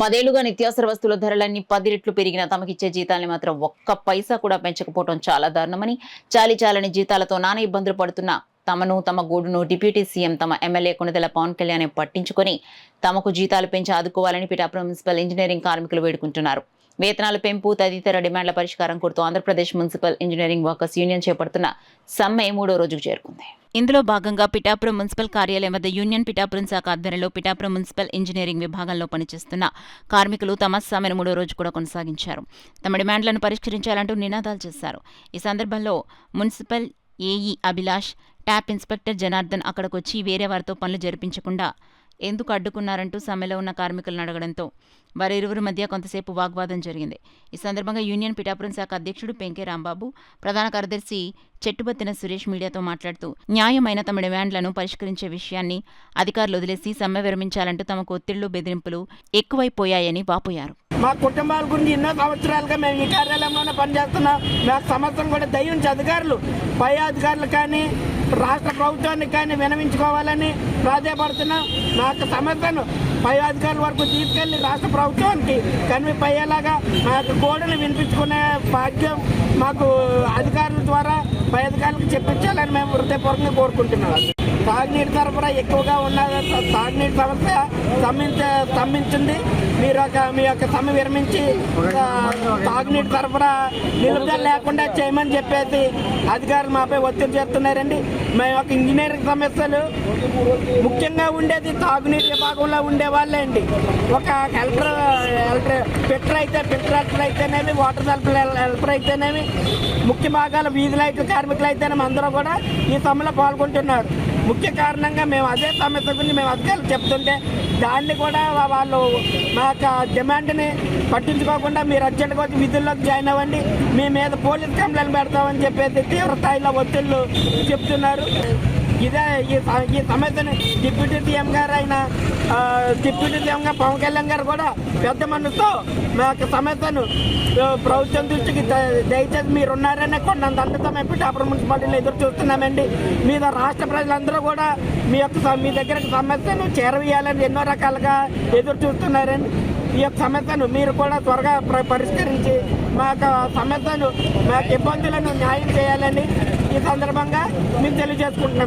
10 ఏళ్లుగా నిత్యావసర వస్తువుల ధరలన్నీ 10 రెట్లు పెరిగినా తమకిచ్చే జీతాల్ని మాత్రం ఒక్క పైసా కూడా పెంచకపోవడం చాలా దారుణమని, చాలీచాలని జీతాలతో నానా ఇబ్బందులు పడుతున్న తమను, తమ గూడును డిప్యూటీ సీఎం తమ ఎమ్మెల్యే కొణిదెల పవన్ కళ్యాణ్ పట్టించుకొని తమకు జీతాలు పెంచి ఆదుకోవాలని పిఠాపురం మున్సిపల్ ఇంజనీరింగ్ కార్మికులు వేడుకుంటున్నారు. వేతనాల పెంపు తదితర డిమాండ్ల పరిష్కారం కోరుతూ Andhra Pradesh municipal engineering workers union చేపడుతున్న సమ్మె 3వ రోజుకు చేరుకుంది. ఇందులో భాగంగా పిఠాపురం మున్సిపల్ కార్యాలయం వద్ద యూనియన్ పిఠాపురం శాఖ ఆధ్వర్యంలో పిఠాపురం మున్సిపల్ ఇంజనీరింగ్ విభాగంలో పనిచేస్తున్న కార్మికులు తమ సమ్మెను 3వ రోజు కూడా కొనసాగించారు. తమ డిమాండ్లను పరిష్కరించాలంటూ నినాదాలు చేశారు. ఈ సందర్భంలో municipal AE Abhilash, tap inspector Janardhan అక్కడికొచ్చి వేరే వారితో పనులు జరిపించకుండా ఎందుకు అడ్డుకున్నారంటూ సమ్మెలో ఉన్న కార్మికులను అడగడంతో వారిరువురి మధ్య కొంతసేపు వాగ్వాదం జరిగింది. ఈ సందర్భంగా యూనియన్ పిఠాపురం శాఖ అధ్యక్షుడు పెంకే రాంబాబు, ప్రధాన కార్యదర్శి చెట్టుబత్తిన సురేష్ మీడియాతో మాట్లాడుతూ న్యాయమైన తమ డిమాండ్లను పరిష్కరించే విషయాన్ని అధికారులు వదిలేసి సమ్మె విరమించాలంటూ తమకు ఒత్తిళ్లు, బెదిరింపులు ఎక్కువైపోయాయని వాపోయారు. మా కుటుంబాల గురించి ఎన్నో సంవత్సరాలుగా మేము ఈ కార్యాలయంలోనే పనిచేస్తున్నాం. మాకు సమస్యను కూడా దయించి అధికారులు, పై అధికారులు కానీ రాష్ట్ర ప్రభుత్వానికి కానీ వినవించుకోవాలని ప్రాధాయపడుతున్నాం. మాకు సమస్యను పై అధికారుల వరకు తీసుకెళ్లి రాష్ట్ర ప్రభుత్వానికి కన్వీప్ అయ్యేలాగా మా యొక్క గోడను వినిపించుకునే భాగ్యం మాకు అధికారుల ద్వారా పై అధికారులకు చెప్పించాలని మేము హృదయపూర్వకంగా కోరుకుంటున్నాం. తాగునీటి సరఫరా ఎక్కువగా ఉన్న తాగునీటి సమస్య స్తంభించింది. మీ యొక్క సమ్మె విరమించి తాగునీటి సరఫరా నిలుపుదల లేకుండా చేయమని చెప్పేసి అధికారులు మాపై ఒత్తిడి చేస్తున్నారండి. మా యొక్క ఇంజనీరింగ్ సమస్యలు ముఖ్యంగా ఉండేది తాగునీటి విభాగంలో ఉండే వాళ్ళే అండి. ఒక ఫిల్టర్ అయితేనేమి, వాటర్ హెల్పర్ అయితేనేమి, ముఖ్య భాగాల వీధి లైట్లు కార్మికులు అయితేనేమి అందరూ కూడా ఈ సమ్మెలో పాల్గొంటున్నారు. ముఖ్య కారణంగా మేము అదే సమస్య గురించి మేము అధికారులు చెప్తుంటే దాన్ని కూడా వాళ్ళు మా యొక్క డిమాండ్ని పట్టించుకోకుండా మీరు అర్జెంట్గా వచ్చి విధుల్లోకి జాయిన్ అవ్వండి, మీ మీద పోలీస్ కంప్లైంట్ పెడతామని చెప్పేసి తీవ్ర స్థాయిలో ఒత్తిళ్లు చెప్తున్నారు. ఇదే ఈ సమస్యని డిప్యూటీ సీఎం పవన్ కళ్యాణ్ గారు కూడా పెద్ద మనసుతో మా యొక్క సమస్యను ప్రభుత్వం దృష్టికి దయచేసి మీరున్నారనే కొండంత అంతతో మేము పిఠాపురం మున్సిపాలిటీలో ఎదురు చూస్తున్నామండి. మీద రాష్ట్ర ప్రజలందరూ కూడా మీ దగ్గరకు సమస్యను చేరవేయాలని ఎన్నో రకాలుగా ఎదురు చూస్తున్నారండి. ఈ యొక్క సమస్యను మీరు కూడా త్వరగా పరిష్కరించి మా యొక్క సమస్యను మా యొక్క ఇబ్బందులను న్యాయం చేయాలని ఈ సందర్భంగా మేము తెలియజేసుకుంటున్నాం.